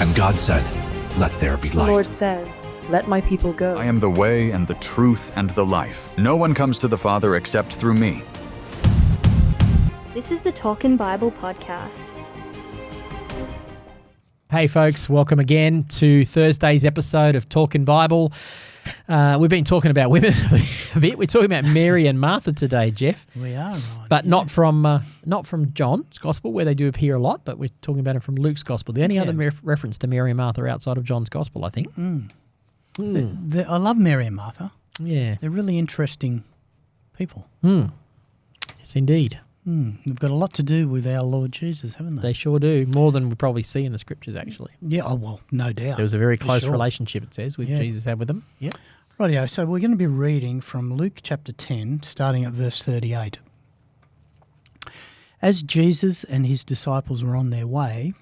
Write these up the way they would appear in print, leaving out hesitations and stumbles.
And God said, "Let there be The light." Lord says, "Let my people go." I am the way and the truth and the life. No one comes to the Father except through me. This is the Talkin Bible podcast. Hey folks, welcome again to Thursday's episode of Talkin Bible. We've been talking about women a bit. We're talking about Mary and Martha today, Jeff. We are, right. But not from John's Gospel, where they do appear a lot, but we're talking about it from Luke's Gospel. The only other reference to Mary and Martha outside of John's Gospel, I think. I love Mary and Martha. Yeah. They're really interesting people. Yes, indeed. They've got a lot to do with our Lord Jesus, haven't they? They sure do. More than we probably see in the Scriptures, actually. Yeah, oh, well, no doubt. There was a very close sure. relationship, it says, with Jesus had with them. Yeah. Rightio, so we're going to be reading from Luke chapter 10, starting at verse 38. As Jesus and his disciples were on their way,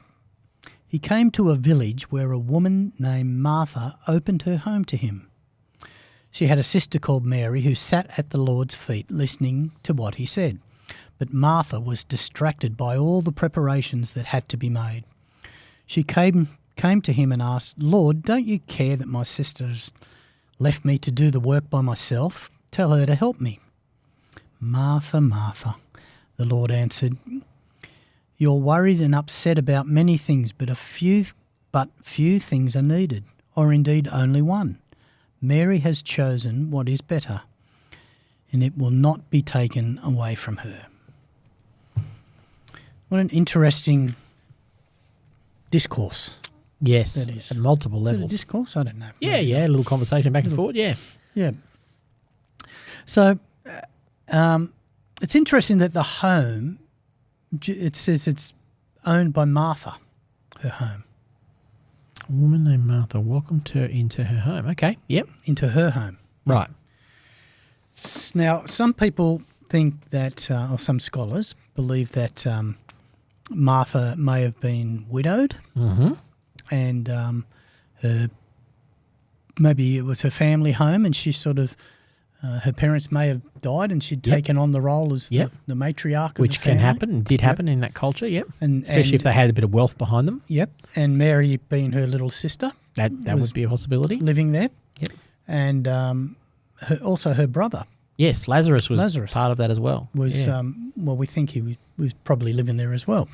he came to a village where a woman named Martha opened her home to him. She had a sister called Mary who sat at the Lord's feet listening to what he said. But Martha was distracted by all the preparations that had to be made. She came to him and asked, "Lord, don't you care that my sister's left me to do the work by myself? Tell her to help me." "Martha, Martha," the Lord answered, "you're worried and upset about many things, but few things are needed, or indeed only one. Mary has chosen what is better, and it will not be taken away from her." What an interesting discourse. Yes, that is. at multiple Is it levels. a discourse? I don't know. Yeah, a little conversation back and forth, yeah. Yeah. So it's interesting that the home, it says it's owned by Martha, her home. A woman named Martha welcomed her into her home. Okay, yep. Into her home. Right. Now, some people think that, or some scholars believe that Martha may have been widowed, and maybe it was her family home, and she sort of, her parents may have died, and she'd taken on the role as the matriarch, which of the family. can happen and did happen in that culture. Yep, and especially if they had a bit of wealth behind them. Yep, and Mary being her little sister, That would be a possibility. living there. Yep. And also her brother Yes, Lazarus was part of that as well. was, well, we think he was probably living there as well.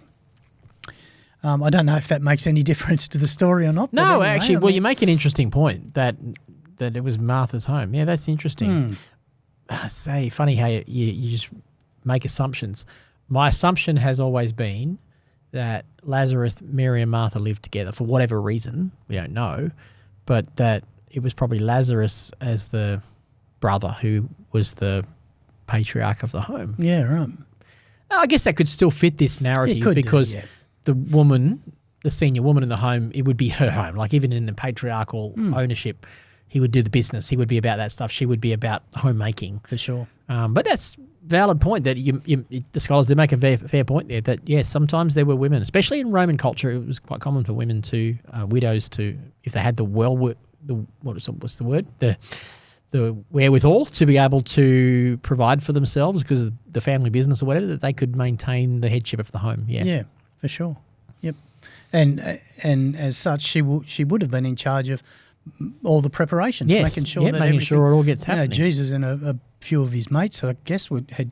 I don't know if that makes any difference to the story or not. but No, anyway, actually, you make an interesting point that it was Martha's home. Yeah, that's interesting. Funny how you just make assumptions. My assumption has always been that Lazarus, Mary and Martha lived together for whatever reason. We don't know. But that it was probably Lazarus as the brother who was the patriarch of the home. Yeah, right. I guess that could still fit this narrative because the woman, the senior woman in the home, it would be her home. Like even in the patriarchal ownership, he would do the business. He would be about that stuff. She would be about homemaking. For sure. But that's valid point that the scholars did make a fair point there that, yes, sometimes there were women, especially in Roman culture, it was quite common for women to, widows to, if they had the what's the word? The wherewithal to be able to provide for themselves because of the family business or whatever, that they could maintain the headship of the home. Yeah. Yeah, for sure. Yep. And as such, she would have been in charge of all the preparations, making sure that making sure it all gets happening. Jesus and a few of his mates, I guess, had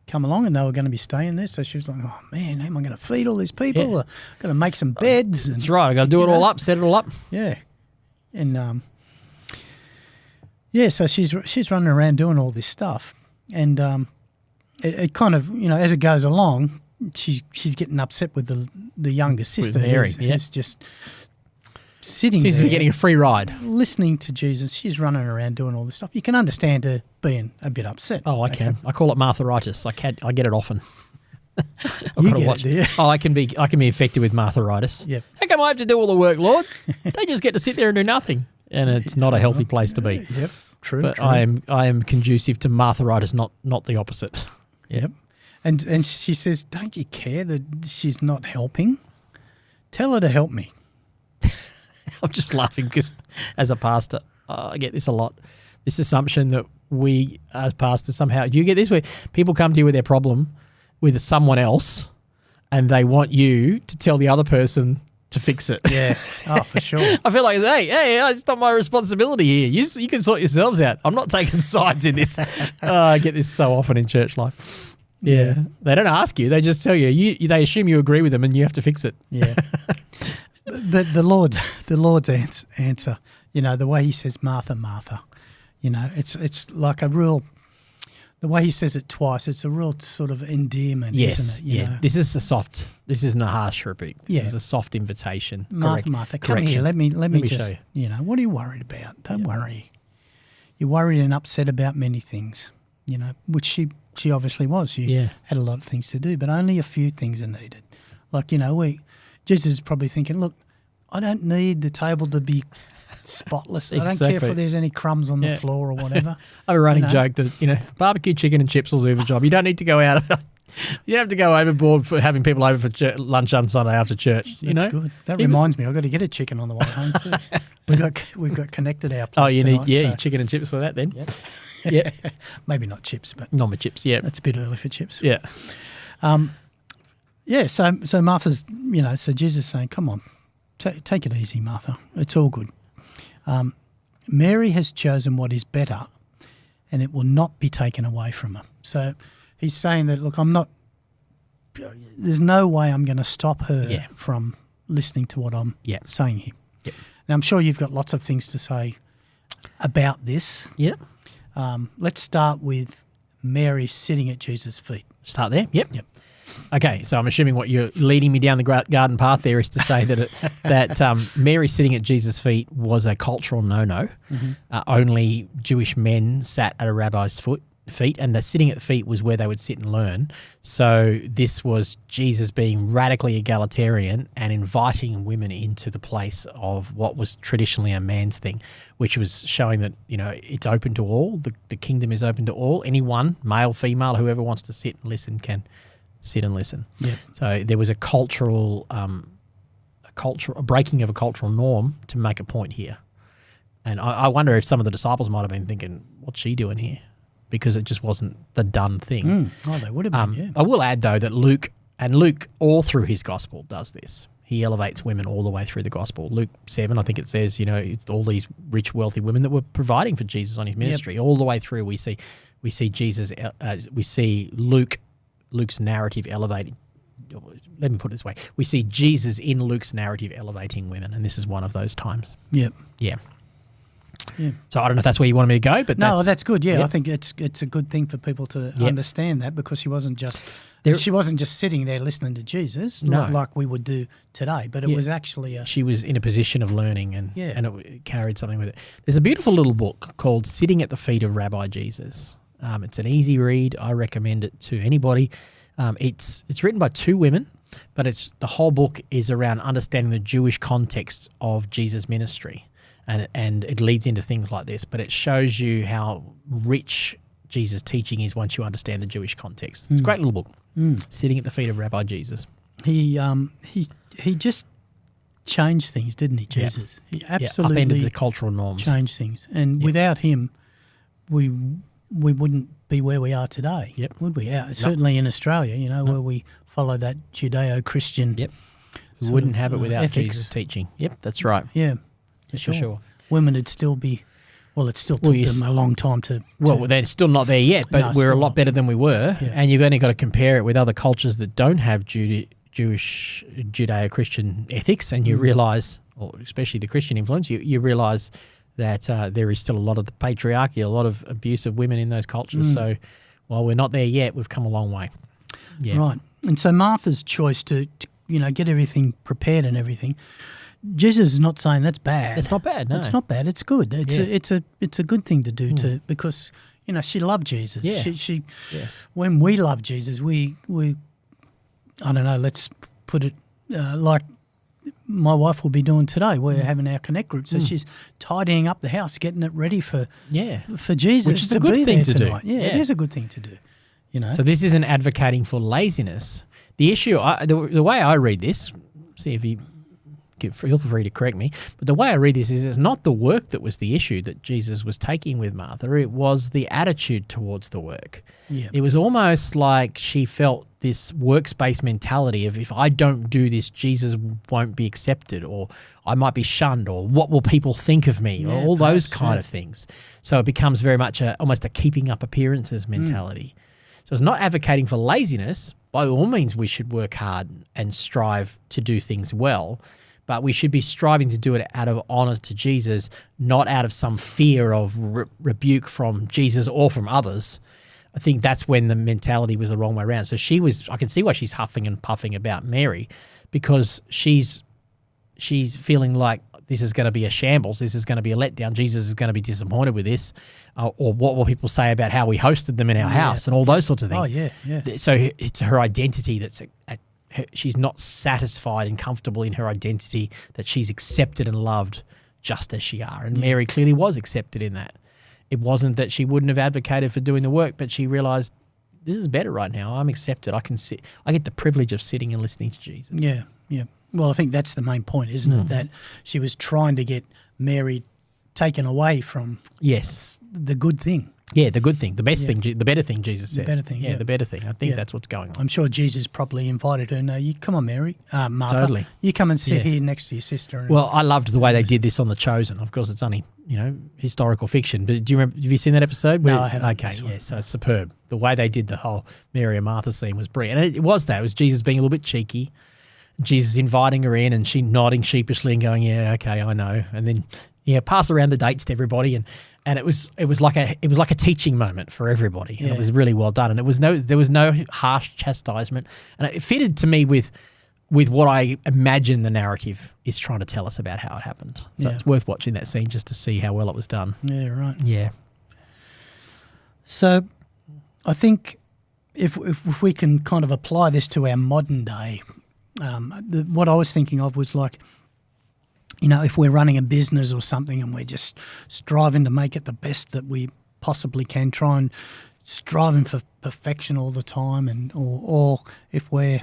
come along and they were going to be staying there. So she was like, "Oh man, how am I going to feed all these people? Yeah. I've got to make some beds." That's right. I've got to do it all up, set it all up. Yeah. And so she's running around doing all this stuff, and it kind of, as it goes along, she's getting upset with the younger sister, Mary, who's just sitting Seems there, to be getting a free ride, listening to Jesus. She's running around doing all this stuff. You can understand her being a bit upset. Oh, I can. I call it Martha-ritis. I get it often. You get it, do you? Oh, I can be affected with Martha-ritis. Yep. How come I have to do all the work, Lord? They just get to sit there and do nothing, and it's not a healthy place to be. Yep. True. But true. I am conducive to Martha-ritis, not the opposite. Yep. And she says, "Don't you care that she's not helping? Tell her to help me." I'm just laughing because as a pastor, I get this a lot. This assumption that we as pastors somehow, do you get this where people come to you with their problem with someone else and they want you to tell the other person to fix it. Yeah. Oh, for sure. I feel like, hey, it's not my responsibility here. You can sort yourselves out. I'm not taking sides in this. I get this so often in church life. Yeah. They don't ask you. They just tell you. They assume you agree with them and you have to fix it. Yeah. But the Lord's answer, the way he says, Martha, Martha, it's like a real, the way he says it twice, it's a real sort of endearment, isn't it? You know? This isn't a harsh rebuke. This is a soft invitation. Martha, Martha, come here. Let me just, show you. What are you worried about? Don't worry. You're worried and upset about many things, which she obviously was. She had a lot of things to do, but only a few things are needed. Like, Jesus is probably thinking, look, I don't need the table to be spotless. I don't care if there's any crumbs on the floor or whatever. I have a running joke that, barbecue chicken and chips will do the job. You don't need to go out. You don't have to go overboard for having people over for lunch on Sunday after church. That's good. That reminds me, I've got to get a chicken on the way home too. We've got Connected Our Place tonight, need chicken and chips for that then. Yep. Yeah. Maybe not chips, but not chips. Yeah, that's a bit early for chips. Yeah. So Martha's, so Jesus is saying, come on, take it easy, Martha. It's all good. Mary has chosen what is better, and it will not be taken away from her. So he's saying that, look, there's no way I'm going to stop her from listening to what I'm saying here. Yep. Now, I'm sure you've got lots of things to say about this. Yeah. Let's start with Mary sitting at Jesus' feet. Start there? Yep. Okay, so I'm assuming what you're leading me down the garden path there is to say that Mary sitting at Jesus' feet was a cultural no-no. Mm-hmm. Only Jewish men sat at a rabbi's feet, and the sitting at the feet was where they would sit and learn. So this was Jesus being radically egalitarian and inviting women into the place of what was traditionally a man's thing, which was showing that, it's open to all. The kingdom is open to all. Anyone, male, female, whoever wants to sit and listen can sit and listen. Yep. So there was a breaking of a cultural norm to make a point here. And I wonder if some of the disciples might have been thinking, what's she doing here? Because it just wasn't the done thing. Oh, they would have been, I will add, though, that Luke all through his gospel does this. He elevates women all the way through the gospel. Luke 7, I think it says, it's all these rich, wealthy women that were providing for Jesus on his ministry. Yep. All the way through, we see Jesus, we see Luke's narrative elevating. Let me put it this way. We see Jesus in Luke's narrative elevating women, and this is one of those times. Yep. Yeah. So I don't know if that's where you wanted me to go, but that's good. Yeah, I think it's a good thing for people to understand that, because she wasn't just sitting there listening to Jesus like we would do today, but it was actually she was in a position of learning and it carried something with it. There's a beautiful little book called Sitting at the Feet of Rabbi Jesus. It's an easy read. I recommend it to anybody. It's written by two women, but the whole book is around understanding the Jewish context of Jesus' ministry. And it leads into things like this, but it shows you how rich Jesus' teaching is once you understand the Jewish context. It's a great little book, Sitting at the Feet of Rabbi Jesus. He just changed things, didn't he, Jesus? He absolutely upended the cultural norms. Changed things. And without him, we wouldn't be where we are today, would we? Certainly in Australia, where we follow that Judeo-Christian we wouldn't have it without Jesus' teaching. Yep, that's right. Yeah. For sure. Women would still be, it still took them a long time to... Well, they're still not there yet, but we're a lot better than we were. Yeah. And you've only got to compare it with other cultures that don't have Jewish Judeo-Christian ethics, and you realise, or especially the Christian influence, you realise that there is still a lot of the patriarchy, a lot of abuse of women in those cultures. So while we're not there yet, we've come a long way. Yeah. Right. And so Martha's choice to get everything prepared and everything... Jesus is not saying that's bad. It's not bad, no. It's not bad. It's good. It's a good thing to do because she loved Jesus. Yeah. She when we love Jesus, we I don't know. Let's put it like my wife will be doing today. We're having our connect group, so she's tidying up the house, getting it ready for Jesus, which is a good thing to do. Yeah, it is a good thing to do. So this isn't advocating for laziness. The issue, the way I read this, see if you feel free to correct me. But the way I read this is it's not the work that was the issue that Jesus was taking with Martha. It was the attitude towards the work. Yeah. It was almost like she felt this workspace mentality of if I don't do this, Jesus won't be accepted, or I might be shunned, or what will people think of me, or all those kind of things. So it becomes very much almost a keeping up appearances mentality. So it's not advocating for laziness. By all means, we should work hard and strive to do things well, but we should be striving to do it out of honor to Jesus, not out of some fear of rebuke from Jesus or from others. I think that's when the mentality was the wrong way around. So I can see why she's huffing and puffing about Mary, because she's feeling like this is going to be a shambles. This is going to be a letdown. Jesus is going to be disappointed with this. Or what will people say about how we hosted them in our house and all those sorts of things. Oh, yeah. So it's her identity that's she's not satisfied and comfortable in her identity that she's accepted and loved just as she are. And Mary clearly was accepted in that. It wasn't that she wouldn't have advocated for doing the work, but she realized this is better right now. I'm accepted. I can sit. I get the privilege of sitting and listening to Jesus. Yeah. Well, I think that's the main point, isn't it? That she was trying to get Mary taken away from the good thing. Yeah, the good thing, the best thing, the better thing, Jesus says. The better thing, the better thing. I think that's what's going on. I'm sure Jesus probably invited her. No, you come on, Mary, Martha. Totally. You come and sit here next to your sister. Well, I loved the way they did this on The Chosen. Of course, it's only historical fiction. But do you remember? Have you seen that episode? No, I haven't. Okay, yeah. So it's superb. The way they did the whole Mary and Martha scene was brilliant. And it was that. It was Jesus being a little bit cheeky. Jesus inviting her in, and she nodding sheepishly and going, "Yeah, okay, I know." And then pass around the dates to everybody, and it was like a teaching moment for everybody, and it was really well done. And there was no harsh chastisement, and it fitted to me with what I imagine the narrative is trying to tell us about how it happened. So it's worth watching that scene just to see how well it was done. Yeah, right. Yeah. So, I think if we can kind of apply this to our modern day, what I was thinking of was like, if we're running a business or something and we're just striving to make it the best that we possibly can, try and striving for perfection all the time, and or if we're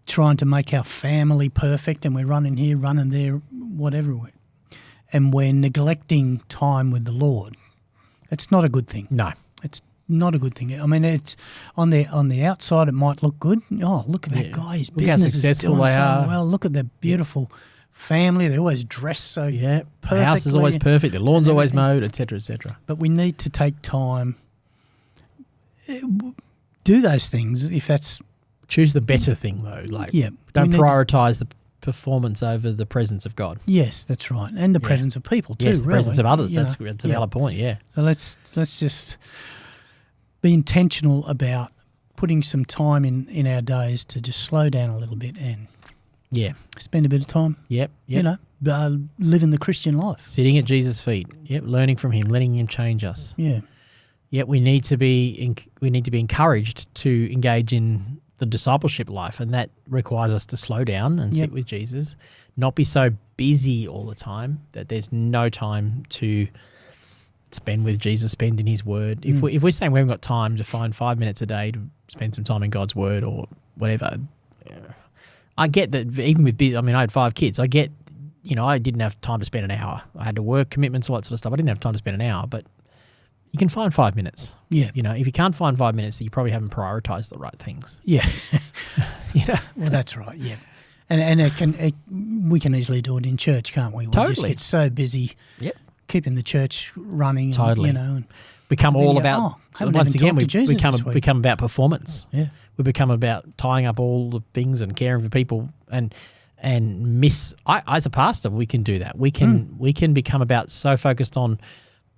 trying to make our family perfect and we're running here, running there, whatever, and we're neglecting time with the Lord, it's not a good thing. No. It's not a good thing. I mean, it's on the outside it might look good. Oh, look at that guy. His Look how business is successful doing they so are. well. Look at their beautiful family. They're always dressed so Yeah. perfectly. The house is always perfect. The lawn's always mowed, etc., etc. But we need to take time, do those things if that's... Choose the better thing, though. Like, don't prioritize the performance over the presence of God. Yes, that's right. And the presence of people too, Yes, the really. presence of others. That's a valid point, yeah. So let's just be intentional about putting some time in our days to just slow down a little bit and spend a bit of time. Yep. Living the Christian life. Sitting at Jesus' feet. Yep. Learning from Him, letting Him change us. Yeah. Yet we need to be encouraged to engage in the discipleship life, and that requires us to slow down and sit with Jesus, not be so busy all the time that there's no time to spend with Jesus, spend in His Word. If we're saying we haven't got time to find 5 minutes a day to spend some time in God's Word or whatever, I get that. Even with I had 5 kids. I get, I didn't have time to spend an hour. I had to work commitments, all that sort of stuff. I didn't have time to spend an hour, but you can find 5 minutes. Yeah. If you can't find 5 minutes, you probably haven't prioritized the right things. Yeah. Well, that's right. Yeah. And we can easily do it in church, can't we? We just get so busy keeping the church running. Totally. And become all about, once again, we become about performance. Yeah. We become about tying up all the things and caring for people and miss. As a pastor, we can do that. We can become about so focused on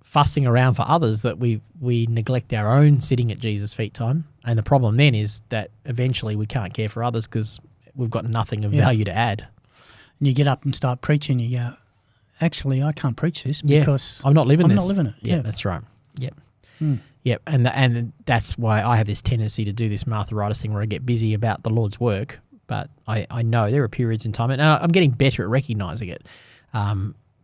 fussing around for others that we neglect our own sitting at Jesus' feet time. And the problem then is that eventually we can't care for others because we've got nothing of value to add. And you get up and start preaching, you go, actually, I can't preach this because I'm not living this. I'm not living it. Yeah, that's right. Yep. Yep. And that's why I have this tendency to do this Martha-ritis thing where I get busy about the Lord's work. But I know there are periods in time, and I'm getting better at recognizing it.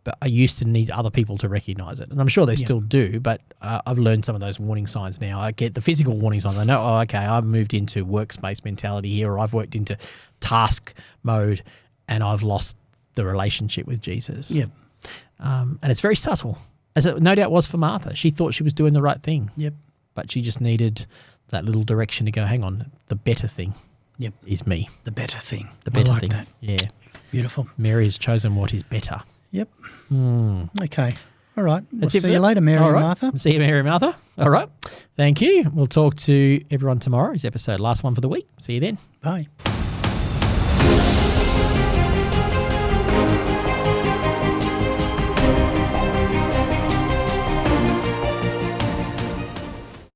But I used to need other people to recognize it. And I'm sure they still do, but I've learned some of those warning signs now. I get the physical warning signs. I know, okay, I've moved into workspace mentality here, or I've worked into task mode and I've lost the relationship with Jesus. Yep. And it's very subtle, as it no doubt was for Martha. She thought she was doing the right thing. Yep. But she just needed that little direction to go, hang on, the better thing is me. The better thing. The better I like thing. that. Yeah. Beautiful. Mary has chosen what is better. Yep. Okay. All right. We'll That's it see for you that. later, Mary All and right. Martha. See you, Mary and Martha. All right. Thank you. We'll talk to everyone tomorrow's episode. Last one for the week. See you then. Bye.